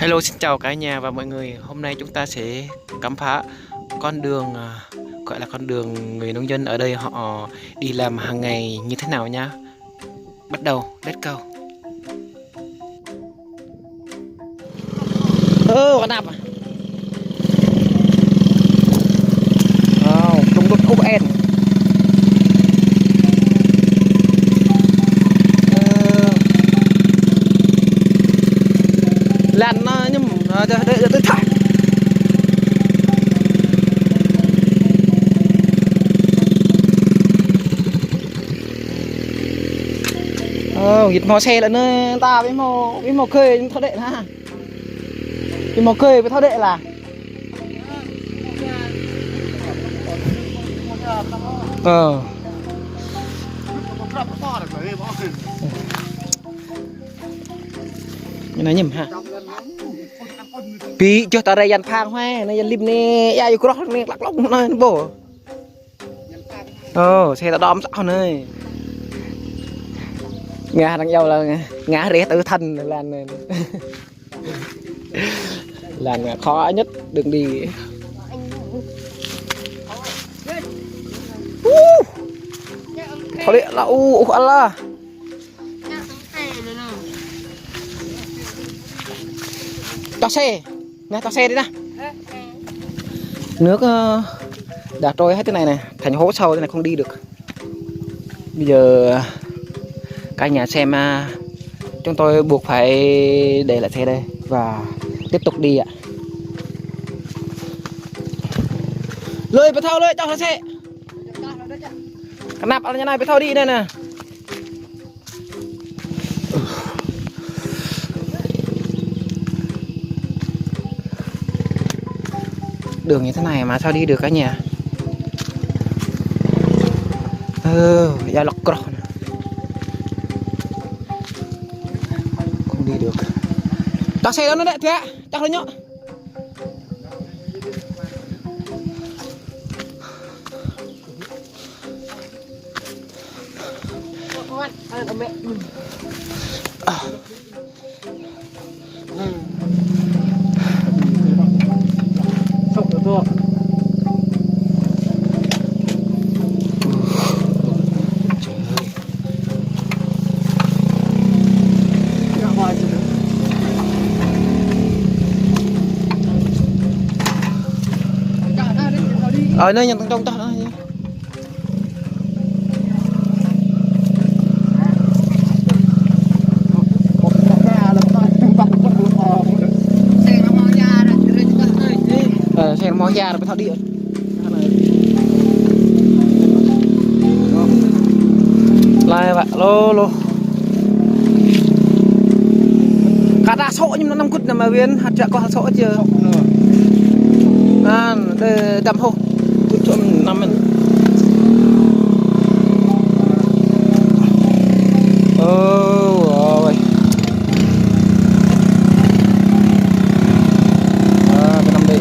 Hello, xin chào cả nhà và mọi người. Hôm nay chúng ta sẽ khám phá con đường gọi là con đường người nông dân ở đây họ đi làm hàng ngày như thế nào nha. Bắt đầu, let's go. Con đạp à? Trung đột cúp en. Lan nó nhưng đây tới thải. Gịt mò xe là nơi ta với mò khơi thao đệ ha. Với mò khơi với thao đệ là như này nhầm ha. Pi cho ta đây dàn phang hoa, này dàn lim nè, ya yêu cross nè, lắc lóc nó bổ. Xe ta đom sao này. Ngã thằng dâu là ngã rẽ tự thân làn này. Làn khó nhất đừng đi. Thôi đi là Allah. Cho xe nè, cho xe đi nè. Nước đã trôi hết thế này này, thành hố sâu thế này không đi được. Bây giờ cả nhà xem chúng tôi buộc phải để lại xe đây và tiếp tục đi ạ. Lơi phải thao lơi cho xe. Cái nắp ở như này phải thao đi đây nè. Đường như thế này mà sao đi được cả nhà. Dạ lọc cỏ không đi được. Cho xe đó nó đấy thế chắc nó nhọ. Nơi nhận trong tao đây. Xe mò da rồi phải thao điện. Lại vậy lô. Cả đa sổ nhưng nó 5 cút mà viên hạt chợ có hạt sổ chưa? Đây đâm hô. Năm mình rồi cái năm đi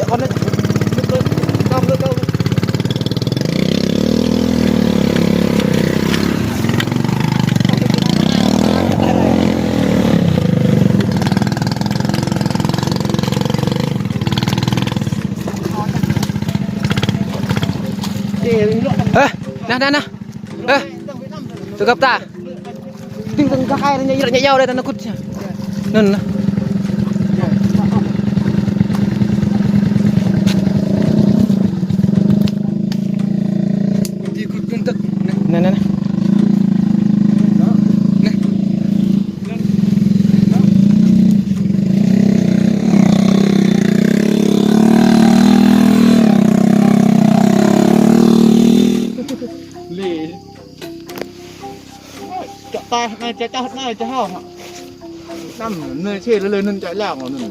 con đấy không được đâu. Nè tôi gặp ta từng các hai nhảy nhau đây nó cút nên nè ta này cha này cha hao năm nơi chơi lên lên chạy lạc mà nè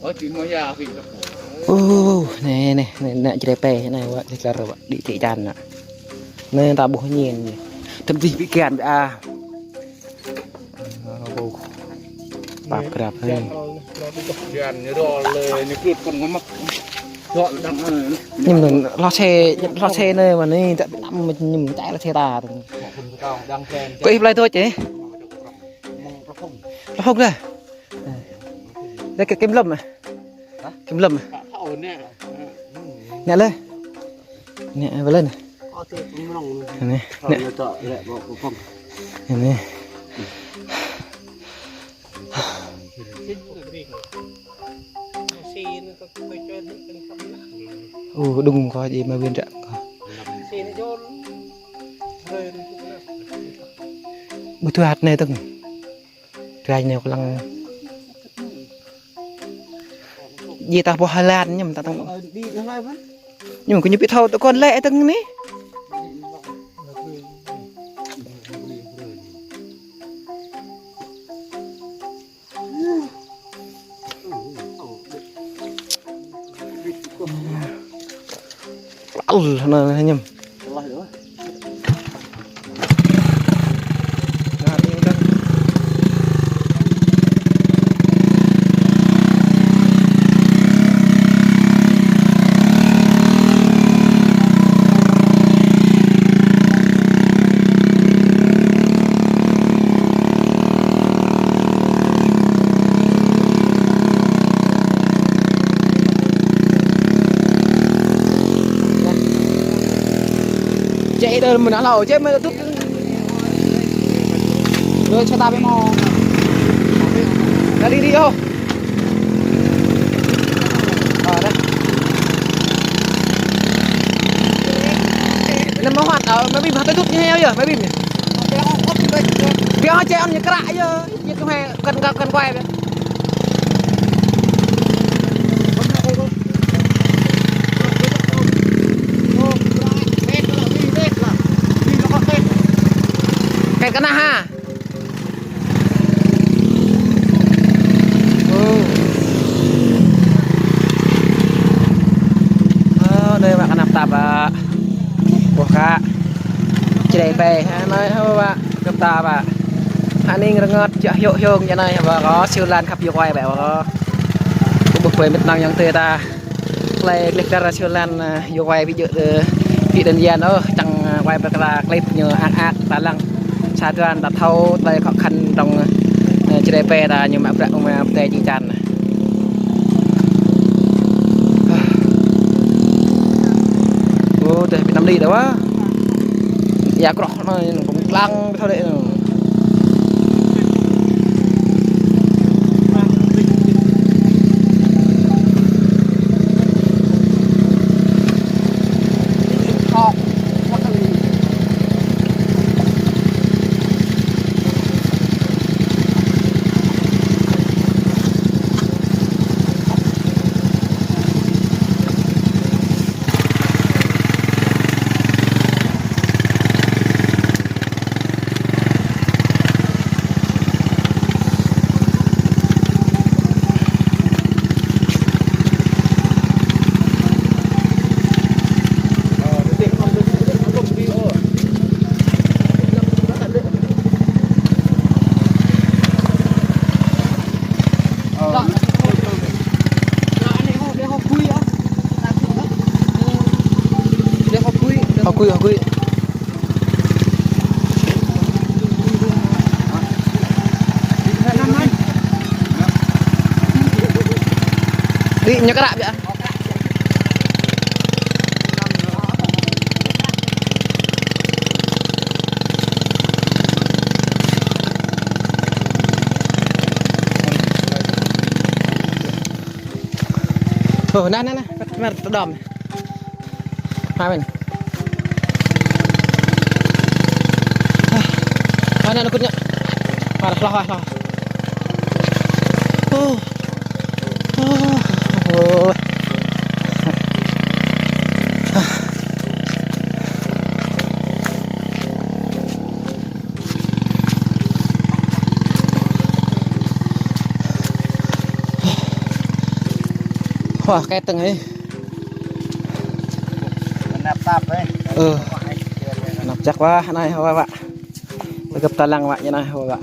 ở chuyện ngoài nhà thì nè nè nè chỉ đẹp bè này vậy thì là rồi đi thị trần ạ nên ta buộc nhìn thậm chí bị kẹt à bạc đẹp hay chuyện như đóเลยนี่คือคนเขามักดอดังอะไร nhưng mà lo xe nơi mà này tại mình nhìn chạy là xe tà có im lại thôi chị nó không đây đây cái kim lâm này kim lâm này nè lên nè vào lên này nè nè đùng có gì mà viên trận bữa thu hạt này từng thu hạt này có lăng gì ta bỏ Hà Lan nhưng mà ta không nhưng mà có những bị thâu tụi con lẹ từng ní nó nhầm chạy đây mình đã lẩu chết mới tút rồi cho ta với mò ra đi không đây nó mà hoạt ở máy bìm hoạt tới tút như heo giờ máy bìm nhỉ béo chạy ăn như cái lại như cái hè cần quay vậy cái na ha đây bạn nạp tạp của cá chạy về nói bạn nạp tạp anh ninh ngọt hiệu hiệu như này và có siêu lan khắp nhiều quay bẻo có buộc về mệt năng yang tê ta play click ra siêu lan nhiều quay ví dụ vị đơn giản đó chẳng quay bật ra clip như ác ta lăng xa tuan đặt thâu tay khó khăn trong chỉ để pe là nhưng mà tay chỉ chăn để bị nắm đi đó quá dạ có nó cũng lăng thôi đấy Học quy đi nhớ cái đạp vậy nè mà đòm hai mình nè nó cút nhá lo hoa cái từng ấy nạp tạp đấy nạp chắc quá này hoa bạn tôi gặp ta lăng bạn như này hoa bạn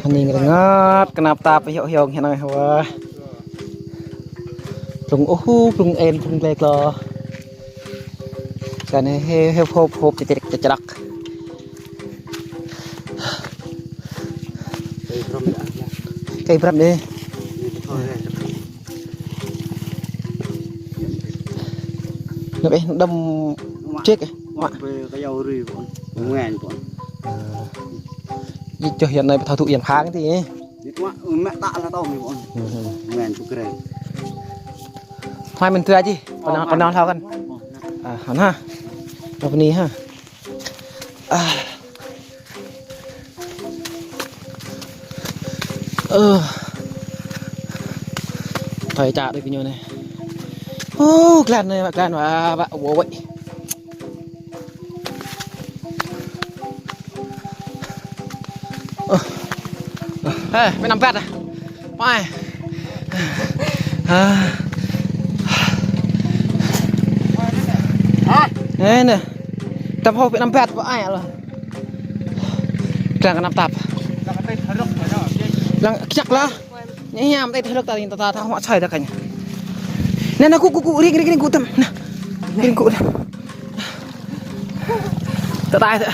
anh nhìn cái ngót cái nạp tạp hiệu hiệu như này hoa lùng ô lùng en lùng lê clo cái này heo hộp hộp chật chật cây bắp đi nó bị đâm chết cái cái dầu rì bọn ngàn bọn cho hiện nay thảo thụ yểm kháng thì mẹ tạ là tao mình bọn ngàn chục cái hai mình thưa gì còn non thaoกันhẳn ha vào bên ha phải trả được cái nhiều này clan này clan mà bạn bố vậy phải nằm vẹt à mai nè nè tập hộp phải nằm vẹt có ai rồi clan nằm tập lăng chắc là nhảy nhàng tay thưa ta ta ta họ chạy ra cảnh nè nè cụ đi cụ tầm nè cụ ta tay thôi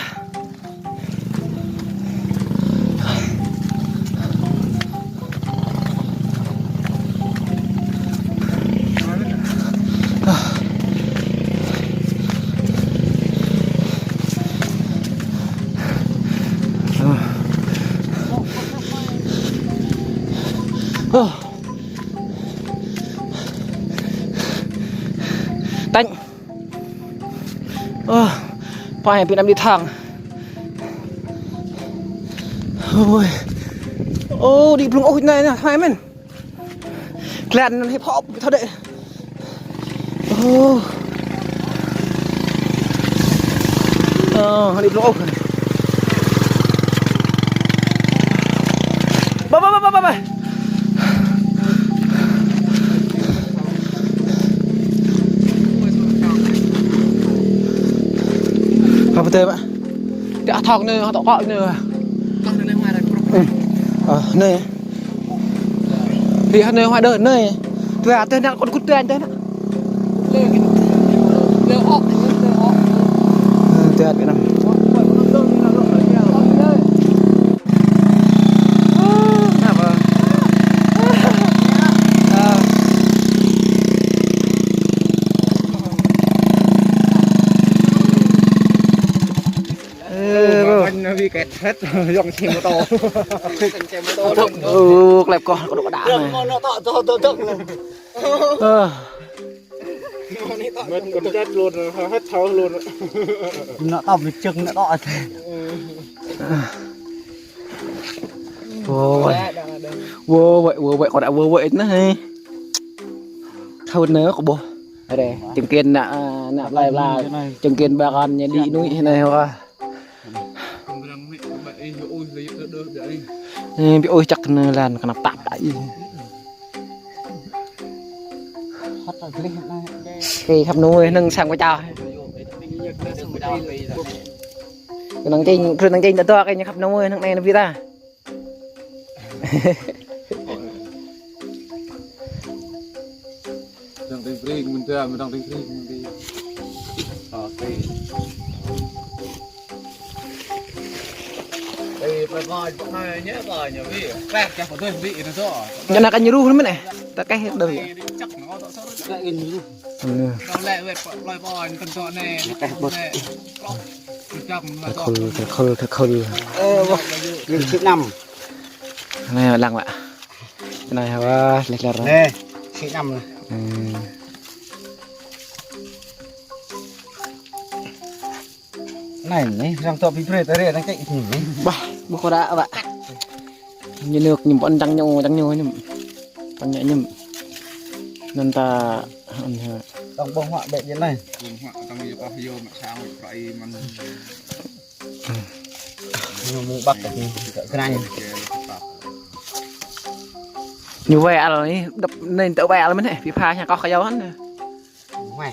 tanh phải bị nằm đi thẳng ôi đi plung ôi này nè hai mình clan hip hop thôi đấy đi plung ôi bye Apa betul pak? Dia thong nơi họ tọt gọi nơi nơi thì nơi hoa đơn nơi về tên đang còn cút tên tên tên cái nào vì kẹt hết dòng xe mô tô lẹp con có độ đá này nó mất con chết luôn hết thấu luôn nó tao bị chừng nó đỏ vô vậy còn đã vô vậy nữa hay thôi nữa của bố ở đây chừng kiên nạp lại là chừng kiên bà con nhà đi núi này hoa bị ôi chắc là nó tạm đấy khi khắp nuôi nâng sang qua chào nâng trên đã to cái như khắp nuôi nâng này nó vi ta đang tính free mình chưa mình đang tính free mình đi phải coi nhớ coi nhiều vị quẹt cho của tôi vị nó rõ cho nó cái như ru nó mới này ta cái đời chắc nó lại in nó lại về loài bò cần chọn này cái bột khơi liên chữ 5 này lăng ạ này hả lệch rồi nè chữ 5 này này rằng tôi bị phê tới đây đang chạy bah bukan ada pak nyeluk nyempon cang nyu nyum cang nyum nanta đồng bông họa bệnh như này họa trong như có vô mà sao vậy mình mua bắt cái này như vậy rồi đập nên tự vẽ là mới này phía pha nhà có khai dấu hết nè ngoài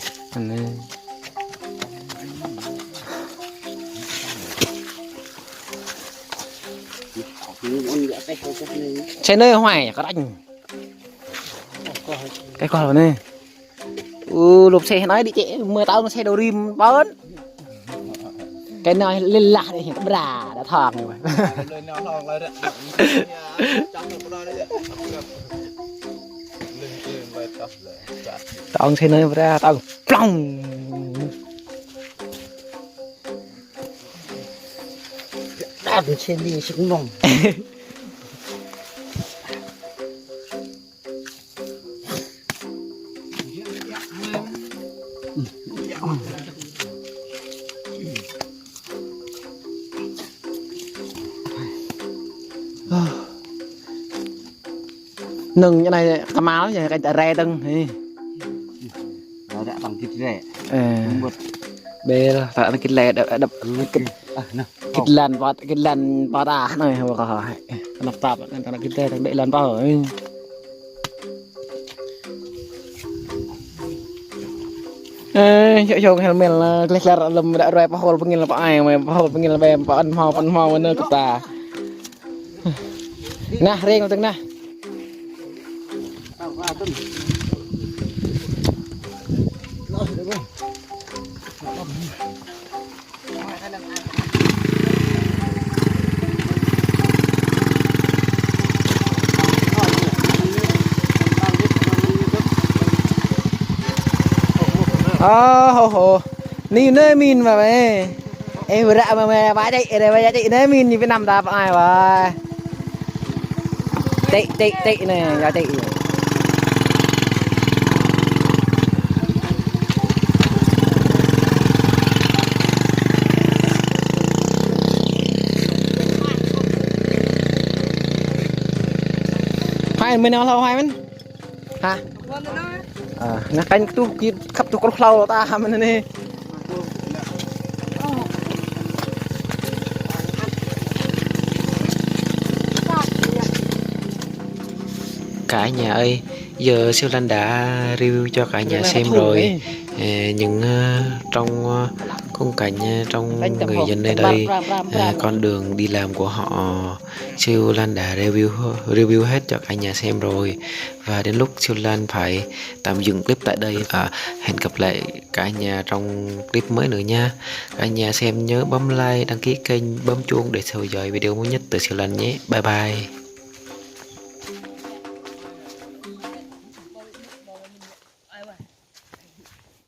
xe nơi hoài có đánh cái con rồi nè lục xe nói đi chị mưa tao nó xe đầu rim bớn cái nói lên lạ để hiện cái đã thòng rồi tao xe nơi ra tao plong đã được xe đi xuống nòng nừng như này cà máu như cái rè tưng thì nó đã bằng thịt rẻ bê là phải cái lẹ đập cái lần bọt à này hoặc là nạp tạp nên ta cái tê thằng đệ lần bao rồi chỗ hay mình là cái là lầm đã rồi bao hồi là bao ai mà bao hồi là bèm bao ăn mò bên nơi cục tà nè riêng từng nè hồ ni nơi min mà mày em vừa ra mà mày bãi chạy đây bây chạy nơi min như Việt Nam ta ai mà chạy này ra chạy hai mình nào lâu hai mình hả nó canh tu kít khắp tu con phao ta mình này cả nhà ơi giờ siêu lanh đã review cho cả nhà xem rồi những trong khung cảnh trong người dân nơi đây con đường đi làm của họ siêu lanh đã review hết cho cả nhà xem rồi và đến lúc siêu lanh phải tạm dừng clip tại đây hẹn gặp lại cả nhà trong clip mới nữa nha. Cả nhà xem nhớ bấm like đăng ký kênh bấm chuông để theo dõi video mới nhất từ siêu lanh nhé. Bye bye.